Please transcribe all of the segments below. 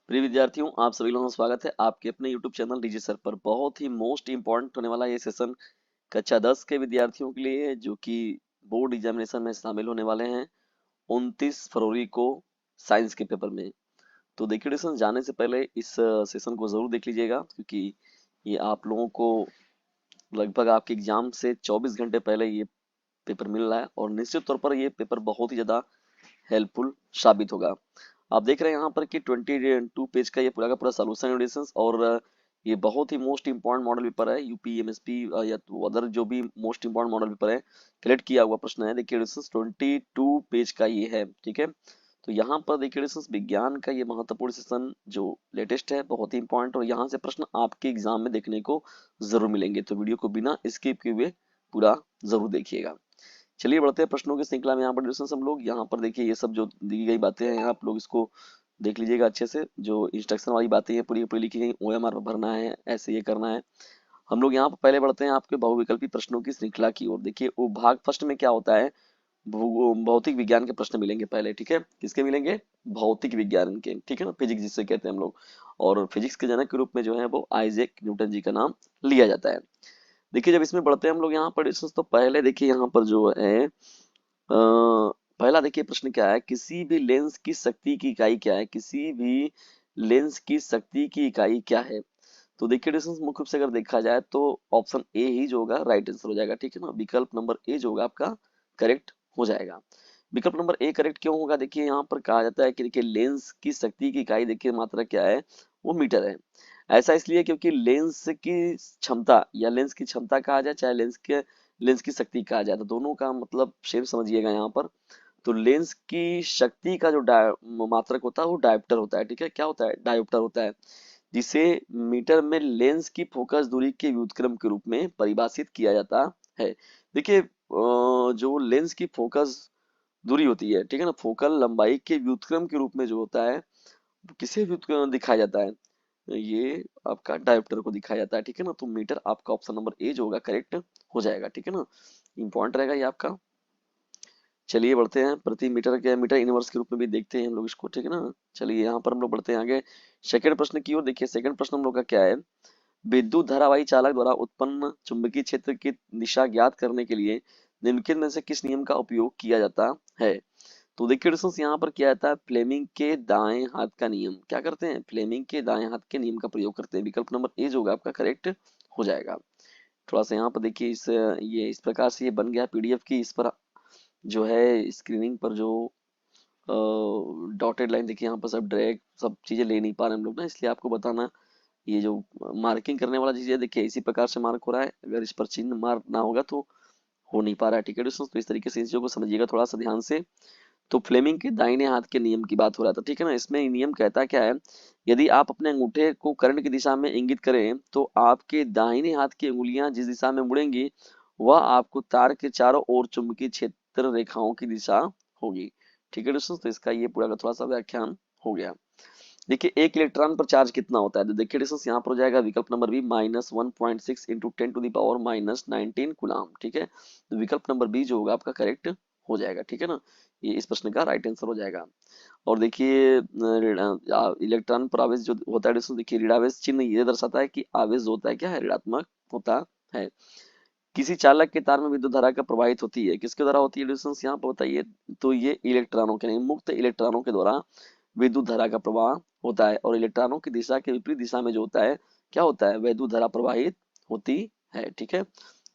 प्रिय विद्यार्थियों, आप सभी लोगों का स्वागत है आपके अपने YouTube चैनल डीजी सर पर। बहुत ही मोस्ट इम्पॉर्टेंट होने वाला ये सेशन कक्षा 10 के विद्यार्थियों के लिए है, जो कि बोर्ड एग्जामिनेशन में शामिल होने वाले हैं 29 फरवरी को साइंस के पेपर में। तो देखिए सेशन जाने से पहले इस सेशन को जरूर देख लीजिएगा, क्योंकि ये आप लोगों को लगभग आपके एग्जाम से 24 घंटे पहले ये पेपर मिल रहा है और निश्चित तौर पर ये पेपर बहुत ही ज्यादा हेल्पफुल साबित होगा। आप देख रहे हैं यहाँ पर कि 22 पेज का ये पूरा का पूरा सोल्यूशन एडिशंस और ये बहुत ही मोस्ट इंपॉर्टेंट मॉडल पेपर है। यूपी एमएसपी या तो अदर जो भी मोस्ट इंपॉर्टेंट मॉडल पेपर है, कलेक्ट किया हुआ प्रश्न है। देखिए एडिशंस 22 पेज का ये है, ठीक है। तो यहाँ पर देखिए एडिशंस विज्ञान का ये महत्वपूर्ण सेशन जो लेटेस्ट है, बहुत ही इंपॉर्टेंट, और यहाँ से प्रश्न आपके एग्जाम में देखने को जरूर मिलेंगे। तो वीडियो को बिना स्किप किए हुए पूरा जरूर देखिएगा। चलिए बढ़ते हैं प्रश्नों की श्रृंखला में। यहाँ पर डिस्कशन हम लोग यहाँ पर देखिए ये सब जो दी गई बातें हैं आप लोग इसको देख लीजिएगा अच्छे से। जो इंस्ट्रक्शन वाली बातें हैं पूरी पूरी लिखी गई, ओएमआर पर भरना है, ऐसे ये करना है। हम लोग यहाँ पर पहले बढ़ते हैं आपके बहुविकल्पी प्रश्नों की श्रृंखला की ओर। देखिए वो भाग फर्स्ट में क्या होता है, भौतिक विज्ञान के प्रश्न मिलेंगे पहले, ठीक है। किसके मिलेंगे? भौतिक विज्ञान के, ठीक है ना, फिजिक्स जिसे कहते हैं हम लोग। और फिजिक्स के जनक के रूप में जो है वो आइजैक न्यूटन जी का नाम लिया जाता है। देखिए जब इसमें बढ़ते हैं हम लोग यहाँ पर तो पहले देखिए यहाँ पर जो है पहला देखिए प्रश्न क्या है, किसी भी लेंस की शक्ति की इकाई क्या है? किसी भी लेंस की शक्ति की इकाई क्या है? तो देखिए डिस्टेंस मुख्य रूप से अगर देखा जाए तो ऑप्शन ए ही जो होगा राइट आंसर हो जाएगा, ठीक है ना। विकल्प नंबर ए जो होगा आपका करेक्ट हो जाएगा। विकल्प नंबर ए करेक्ट क्यों होगा? देखिए यहाँ पर कहा जाता है कि देखिए लेंस की शक्ति की इकाई देखिए मात्रा क्या है, वो मीटर है। ऐसा इसलिए क्योंकि लेंस की क्षमता या लेंस की क्षमता कहा जाए चाहे लेंस की शक्ति कहा जाए, तो दोनों का मतलब सेम समझिएगा यहाँ पर। तो लेंस की शक्ति का जो मात्रक होता है वो डायोप्टर होता है, ठीक है। क्या होता है? डायोप्टर होता है, जिसे मीटर में लेंस की फोकस दूरी के व्युत्क्रम के रूप में परिभाषित किया जाता है। देखिए जो लेंस की फोकस दूरी होती है, ठीक है ना, फोकल लंबाई के व्युत्क्रम के रूप में जो होता है, वो किसे व्युत्क्रम दिखाया जाता है? ये आपका डायोप्टर को दिखाया जाता है, ठीक है ना। तो मीटर आपका ऑप्शन नंबर ए जो होगा करेक्ट हो जाएगा, ठीक है ना। इंपॉर्टेंट रहेगा ये आपका। चलिए बढ़ते हैं, प्रति मीटर के मीटर इनवर्स के रूप में भी देखते हैं हम लोग इसको, ठीक है ना। चलिए यहाँ पर हम लोग बढ़ते हैं आगे सेकंड प्रश्न की ओर। देखिए सेकंड प्रश्न हम लोग का क्या है, विद्युत धारावाही चालक द्वारा उत्पन्न चुंबकीय क्षेत्र की दिशा ज्ञात करने के लिए निम्नलिखित में से किस नियम का उपयोग किया जाता है? तो देखिए दोस्तों यहाँ पर क्या आता है, फ्लेमिंग के दाएं हाथ का नियम। क्या करते हैं? फ्लेमिंग के दाएं हाथ के नियम का प्रयोग करते हैं। विकल्प नंबर ए जो होगा आपका करेक्ट हो जाएगा। थोड़ा सा यहाँ पर देखिए ये इस प्रकार से ये बन गया पीडीएफ की। इस पर जो है स्क्रीनिंग पर जो डॉटेड लाइन देखिए यहाँ पर सब ड्रैग सब चीजें ले नहीं पा रहे हम लोग ना, इसलिए आपको बताना। ये जो मार्किंग करने वाला चीज है देखिए इसी प्रकार से मार्क हो रहा है, अगर इस पर चिन्ह मार्क ना होगा तो हो नहीं पा रहा है, ठीक है दोस्तों। तो इस तरीके से इन चीजों को समझिएगा थोड़ा सा ध्यान से। तो फ्लेमिंग के दाहिने हाथ के नियम की बात हो रहा था, ठीक है ना। इसमें नियम कहता क्या है, यदि आप अपने अंगूठे को करंट की दिशा में इंगित करें तो आपके दाहिने हाथ की उंगलियां जिस दिशा में मुड़ेंगी वह आपको तार के चारों ओर चुंबकीय क्षेत्र रेखाओं की दिशा होगी, ठीक है दोस्तों। तो इसका ये पूरा का थोड़ा सा व्याख्यान हो गया। देखिए एक इलेक्ट्रॉन पर चार्ज कितना होता है, तो देखिए डिस्टेंस यहाँ पर हो जाएगा विकल्प नंबर बी -1.6 इंटू 10⁻⁻⁹ कूलाम, ठीक है। तो विकल्प नंबर बी जो होगा आपका करेक्ट हो जाएगा, ठीक है ना। ये इस प्रश्न का राइट आंसर हो जाएगा। और देखिए इलेक्ट्रॉन पर आवेश जो होता है डिस्टेंस, देखिए ऋणावेश चिन्ह ये दर्शाता है कि आवेश जो होता है क्या है, ऋणात्मक होता है। किसी चालक के तार में विद्युत धारा का प्रवाहित होती है, किसके द्वारा होती है डिस्टेंस यहाँ पर बताइए? तो ये इलेक्ट्रॉनों के नहीं, मुक्त इलेक्ट्रॉनों के द्वारा विद्युत धारा का प्रवाह होता है। और इलेक्ट्रॉनों की दिशा के विपरीत दिशा में जो होता है क्या होता है, विद्युत धारा प्रवाहित होती है, ठीक है।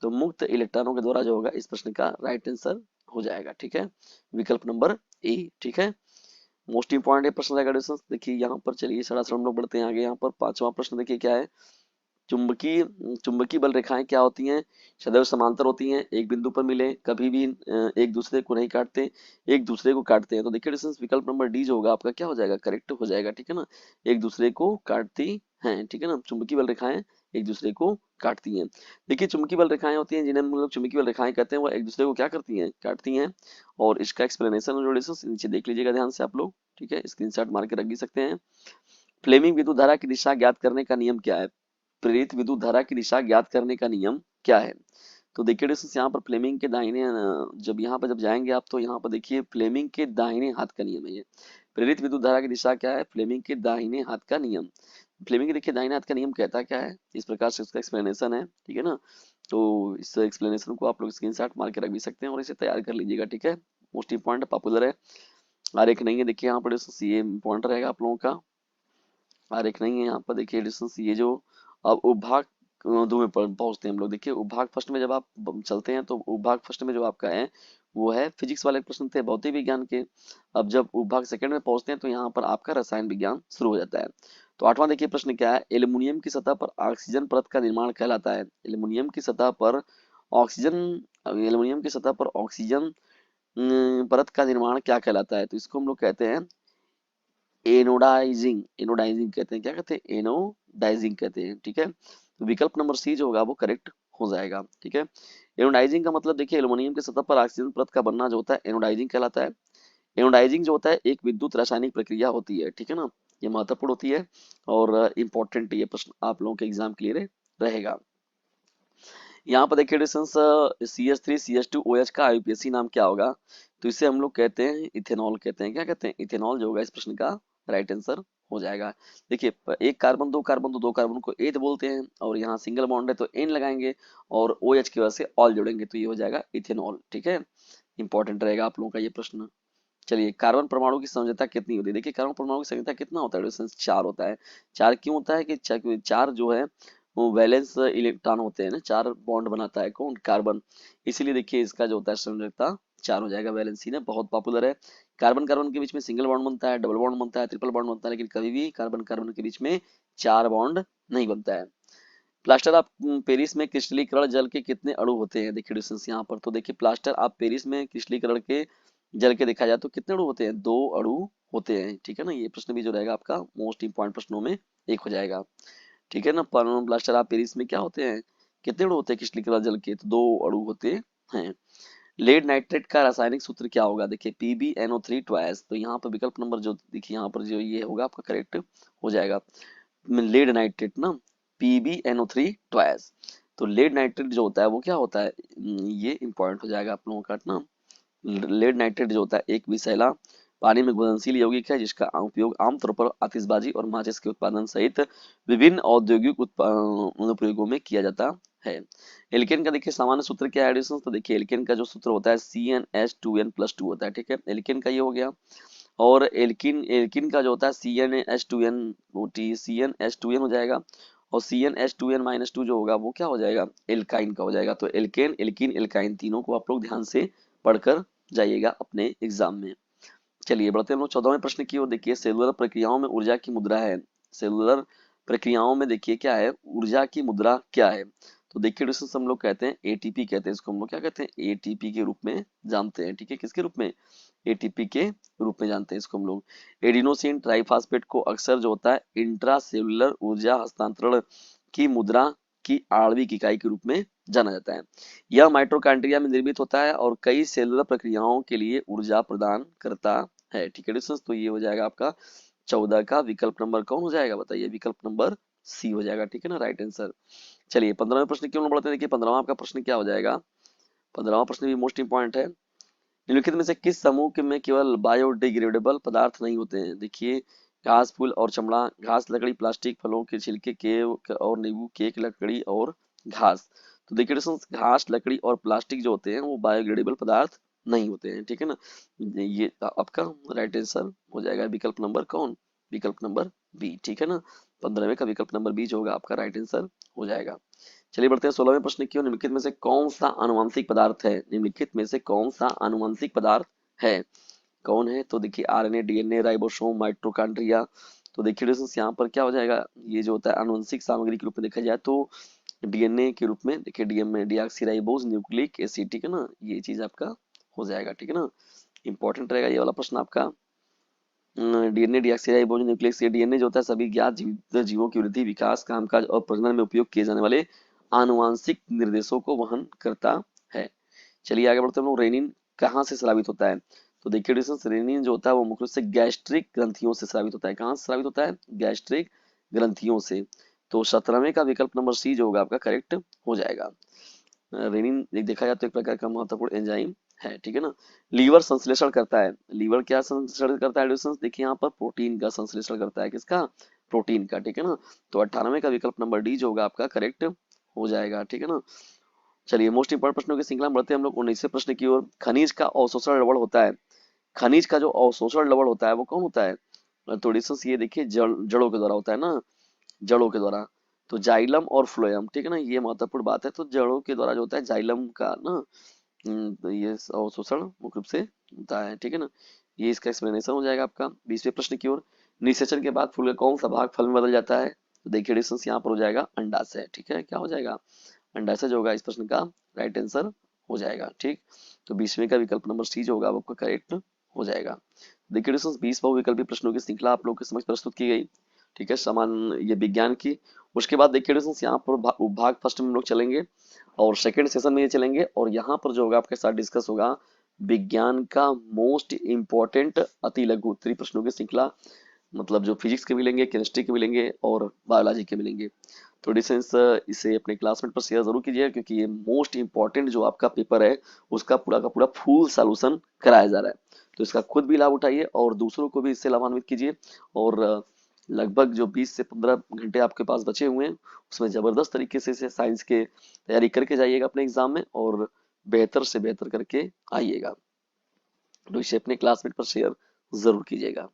तो मुक्त इलेक्ट्रॉनों के द्वारा जो होगा इस प्रश्न का राइट आंसर हो जाएगा, ठीक है। विकल्प नंबर ए, ठीक है। मोस्ट इंपॉर्टेंट है प्रश्न रहेगा डिस्टेंस। देखिए यहाँ पर चलिए सरासर हम लोग बढ़ते हैं आगे। यहाँ पर पांचवा प्रश्न देखिए क्या है, चुंबकीय चुंबकीय बल रेखाएं क्या होती हैं? सदैव समांतर होती हैं, एक बिंदु पर मिले, कभी भी एक दूसरे को नहीं काटते, एक दूसरे को काटते हैं। तो देखिए डिस्टेंस विकल्प नंबर डी जो होगा आपका क्या हो जाएगा, करेक्ट हो जाएगा, ठीक है ना। एक दूसरे को काटती हैं, ठीक है ना। चुंबकीय बल रेखाएं एक दूसरे को काटती हैं। देखिए चुंबकीय बल रेखाएं होती हैं जिन्हें हम लोग चुंबकीय बल रेखाएं कहते हैं, वो एक दूसरे को क्या करती हैं, काटती हैं। और इसका एक्सप्लेनेशन जो डिस्टेंस नीचे देख लीजिएगा ध्यान से आप लोग, ठीक है, स्क्रीनशॉट मार के रख भी सकते हैं। फ्लेमिंग विद्युत धारा की दिशा ज्ञात करने का नियम क्या है? प्रेरित विद्युत धारा की दिशा ज्ञात करने का नियम क्या है? तो देखिए डिस्टेंस यहाँ पर जब यहाँ पर जब जाएंगे आप तो यहाँ पर देखिए फ्लेमिंग के दाहिने हाथ का नियम है ये। प्रेरित विद्युत धारा की दिशा क्या है? फ्लेमिंग के दाहिने हाथ का नियम। फ्लेमिंग के देखिए दाहिने हाथ का नियम कहता क्या है, इस प्रकार से उसका एक्सप्लेनेशन है, ठीक है ना। तो इस एक्सप्लेनेशन को आप लोग स्क्रीनशॉट मार के रख भी सकते हैं और इसे तैयार कर लीजिएगा, ठीक है। मोस्ट इंपॉर्टेंट पॉपुलर है, आरेख नहीं है देखिए यहाँ पर, ये इंपॉर्टेंट रहेगा आप लोगों का। आरेख नहीं है यहाँ पर देखिए डिस्टेंस, ये जो अब उपभाग दो में पहुंचते हैं हम लोग। देखिए उपभाग फर्स्ट में जब आप चलते हैं तो उपभाग फर्स्ट में जो आपका है वो है फिजिक्स वाले प्रश्न थे, भौतिक विज्ञान के। अब जब उपभाग सेकंड में पहुंचते हैं तो यहाँ पर आपका रसायन विज्ञान शुरू हो जाता है। तो आठवां देखिए प्रश्न क्या है, एल्युमिनियम की सतह पर ऑक्सीजन परत का निर्माण कहलाता है। एल्युमिनियम की सतह पर ऑक्सीजन एल्युमिनियम की सतह पर ऑक्सीजन परत का निर्माण क्या कहलाता है? तो इसको हम लोग कहते हैं एनोडाइजिंग। एनोडाइजिंग कहते हैं, क्या कहते हैं? एनोडाइजिंग कहते हैं, ठीक है। तो विकल्प नंबर सी जो होगा वो करेक्ट हो जाएगा, ठीक है। एनोडाइजिंग का मतलब देखिए एल्युमिनियम की सतह पर ऑक्सीजन परत का बनना जो होता है एनोडाइजिंग कहलाता है। एनोडाइजिंग जो होता है एक विद्युत रासायनिक प्रक्रिया होती है, ठीक है ना। ये महत्वपूर्ण होती है और इम्पोर्टेंट ये प्रश्न आप लोगों के एग्जाम के लिए रहेगा। यहाँ पर देखिए डिस्टेंस CH3 CH2 OH का IUPAC नाम क्या होगा? तो इसे हम लोग कहते हैं इथेनॉल कहते हैं। क्या कहते हैं? इथेनॉल जो होगा इस प्रश्न का राइट आंसर हो जाएगा। देखिए एक कार्बन दो कार्बन तो दो कार्बन को एथ बोलते हैं और यहाँ सिंगल बॉन्ड है तो एन लगाएंगे और OH की वजह से ऑल जोड़ेंगे तो ये हो जाएगा इथेनॉल, ठीक है। इंपॉर्टेंट रहेगा आप लोगों का ये प्रश्न। चलिए कार्बन परमाणु की संयोजकता कितनी होती है? देखिए कार्बन परमाणु की संयोजकता कितना होता है? डिस्टेंस 4 होता है। 4 क्यों होता है कि चार जो है वो वैलेंस इलेक्ट्रॉन होते हैं ना, 4 बॉन्ड बनाता है कौन? कार्बन। इसीलिए देखिए इसका जो होता है संयोजकता 4 हो जाएगा। वैलेंसी ना बहुत पॉपुलर है। कार्बन कार्बन के बीच में सिंगल बॉन्ड बनता है, डबल बॉन्ड बनता है, ट्रिपल बॉन्ड बनता है, लेकिन कभी भी कार्बन कार्बन के बीच में 4 बॉन्ड नहीं बनता है। प्लास्टर ऑफ पेरिस में क्रिस्टलीकरण जल के कितने अणु होते हैं? देखिए डिस्टेंस यहाँ पर, तो देखिए प्लास्टर ऑफ पेरिस में क्रिस्टलीकरण के जल के देखा जाए तो कितने अणु होते हैं? 2 अणु होते हैं, ठीक है ना। ये प्रश्न भी जो रहेगा आपका मोस्ट इंपॉर्टेंट प्रश्नों में एक हो जाएगा, ठीक है ना। प्लास्टर ऑफ पेरिस में क्या होते हैं, कितने अणु होते हैं क्रिस्टलीकरण जल के? तो 2 अणु होते हैं। लेड नाइट्रेट का रासायनिक सूत्र क्या होगा? देखिए PbNO3 ट्वाइस। तो यहाँ पर विकल्प नंबर जो देखिए यहाँ पर जो ये होगा आपका करेक्ट हो जाएगा। लेड नाइट्रेट ना, PbNO3 ट्वाइस। तो लेड नाइट्रेट जो होता है वो क्या होता है? ये इंपॉर्टेंट हो जाएगा आप लोगों का ना। लेड नाइट्रेट जो होता है एक विषैला पानी में घुलनशील यौगिक है जिसका उपयोग आमतौर पर आतिशबाजी और माचिस के उत्पादन सहित विभिन्न औद्योगिक अनुप्रयोगों में किया जाता है। एल्केन का देखिए सामान्य सूत्र क्या है एडिशन? तो देखिए एल्केन का जो सूत्र होता है CnH2n+2 होता है, ठीक है। एल्केन का ये हो गया। और एल्किन एल्किन का जो होता है CnH2n हो जाएगा और CnH2n-2 जो होगा वो क्या हो जाएगा? एल्काइन का हो जाएगा। तो एल्केन एल्किन एल्काइन तीनों को आप लोग ध्यान से पढ़कर जाइएगा अपने एग्जाम में। चलिए बढ़ते हैं हम लोग 14वें प्रश्न की ओर। देखिए सेलुलर प्रक्रियाओं में ऊर्जा की मुद्रा है। सेलुलर प्रक्रियाओं में देखिए क्या है, ऊर्जा की मुद्रा क्या है? तो देखिए डिस्टेंस हम लोग कहते हैं ATP कहते हैं इसको, हम लोग क्या कहते हैं? ATP के रूप में जानते हैं, ठीक है। किसके रूप में? ATP के रूप में जानते हैं इसको हम लोग। एडिनोसिन ट्राइफॉस्फेट को अक्सर जो होता है इंट्रासेलुलर ऊर्जा हस्तांतरण की मुद्रा की आणविक इकाई के रूप में जाना जाता है। यह माइटोकॉन्ड्रिया में निर्मित होता है और कई सेलुलर प्रक्रियाओं के लिए ऊर्जा प्रदान करता है, ठीक है डिस्टेंस। तो ये हो जाएगा आपका 14 का विकल्प नंबर कौन हो जाएगा? बताइए, विकल्प नंबर सी हो जाएगा, ठीक है ना, राइट आंसर। चलिए 15वें प्रश्न क्यों बढ़ते हैं। देखिए 15वां आपका प्रश्न क्या हो जाएगा? 15वां प्रश्न भी मोस्ट इंपॉर्टेंट है। निम्नलिखित में से किस समूह के में केवल बायोडिग्रेडेबल पदार्थ नहीं होते हैं? देखिए घास फूल और चमड़ा, घास लकड़ी प्लास्टिक, फलों के छिलके केक और नींबू, केक लकड़ी और घास। तो देखिए दोस्तों घास लकड़ी और प्लास्टिक जो होते हैं वो बायोडिग्रेडेबल पदार्थ नहीं होते हैं, ठीक है ना। ये आपका राइट आंसर हो जाएगा विकल्प नंबर कौन? विकल्प नंबर बी, ठीक है ना। 15वें का विकल्प नंबर बी जो होगा आपका राइट आंसर हो जाएगा। चलिए बढ़ते हैं 16वें प्रश्न की ओर। निम्नलिखित में से कौन सा आनुवंशिक पदार्थ है? निम्नलिखित में से कौन सा आनुवंशिक पदार्थ है? कौन है? तो देखिए RNA DNA राइबोसोम माइटोकॉन्ड्रिया। तो देखिए दोस्तों यहाँ पर क्या हो जाएगा, ये जो होता है आनुवंशिक सामग्री के रूप में देखा जाए तो DNA के रूप में देखिए DM में डीऑक्सीराइबोज न्यूक्लिक एसिड, ठीक है ना। ये चीज आपका हो जाएगा, ठीक है ना। इंपॉर्टेंट रहेगा ये वाला प्रश्न आपका। DNA deoxyribose nucleic acid. DNA जो होता है सभी ज्ञात जीवों की वृद्धि विकास कामकाज और प्रजनन में उपयोग किए जाने वाले आनुवांशिक निर्देशों को वहन करता है। चलिए आगे बढ़ते हैं हम लोग। रेनिन कहाँ से स्रावित होता है? तो देखिए डिस्टेंस रेनिन जो होता है वो मुख्य रूप से गैस्ट्रिक ग्रंथियों से स्रावित होता है। कहाँ से स्रावित होता है? गैस्ट्रिक ग्रंथियों से। तो 17वें का विकल्प नंबर सी जो होगा आपका करेक्ट हो जाएगा। रेनिन देखा जाए तो एक प्रकार का महत्वपूर्ण एंजाइम है, ठीक है ना। लीवर संश्लेषण करता है, लीवर क्या संश्लेषण करता है एडिशंस, देखिए यहाँ पर प्रोटीन का संश्लेषण करता है, किसका, प्रोटीन का, ठीक है ना। तो 98 का विकल्प नंबर डी जो होगा आपका करेक्ट हो जाएगा, ठीक है ना। चलिए मोस्ट इंपोर्टेंट प्रश्नों की श्रृंखला में बढ़ते हैं हम लोग 19वें प्रश्न की ओर। खनिज का अवशोषण लवण होता है, खनिज का जो अवशोषण लवण होता है वो कौन होता है, तो डिस्टेंस ये देखिए जड़ों के द्वारा होता है ना, जड़ों के द्वारा। तो जाइलम और फ्लोएम, ठीक है ना, ये महत्वपूर्ण बात है। तो जड़ों के द्वारा जो होता है जाइलम का ना, तो ये अवशोषण मुख्य रूप से होता है, ठीक है ना। ये इसका एक्सप्लेनेशन हो जाएगा आपका। 20वें प्रश्न की ओर। निषेचन के बाद फूल का कौन सा भाग फल में बदल जाता है, तो देखिए डिस्टेंस यहाँ पर हो जाएगा अंडाशय, ठीक है, क्या हो जाएगा, अंडाशय जो होगा इस प्रश्न का राइट आंसर हो जाएगा, ठीक। तो 20वें का विकल्प नंबर सी जो होगा वो आपका करेक्ट हो जाएगा। देखिए दोस्तों 20 बहुविकल्पी प्रश्नों की श्रृंखला आप लोगों के समक्ष प्रस्तुत की गई, ठीक है, समान ये विज्ञान की। उसके बाद देखिए दोस्तों यहाँ पर भाग फर्स्ट में हम लोग चलेंगे और सेकंड सेशन में ये चलेंगे, और यहाँ पर जो होगा आपके साथ डिस्कस होगा विज्ञान का मोस्ट इंपॉर्टेंट अति लघु उत्तरीय प्रश्नों की श्रृंखला, मतलब जो फिजिक्स के मिलेंगे, केमिस्ट्री के मिलेंगे और बायोलॉजी के मिलेंगे। तो डिसेंस इसे अपने क्लासमेट पर शेयर जरूर कीजिए, क्योंकि ये मोस्ट इंपॉर्टेंट जो आपका पेपर है उसका पूरा का पूरा फुल सॉल्यूशन कराया जा रहा है। तो इसका खुद भी लाभ उठाइए और दूसरों को भी इससे लाभान्वित कीजिए। और लगभग जो 20 से 15 घंटे आपके पास बचे हुए हैं उसमें जबरदस्त तरीके से साइंस के तैयारी करके जाइएगा अपने एग्जाम में, और बेहतर से बेहतर करके आइएगा। तो इसे अपने क्लासमेट पर शेयर जरूर कीजिएगा।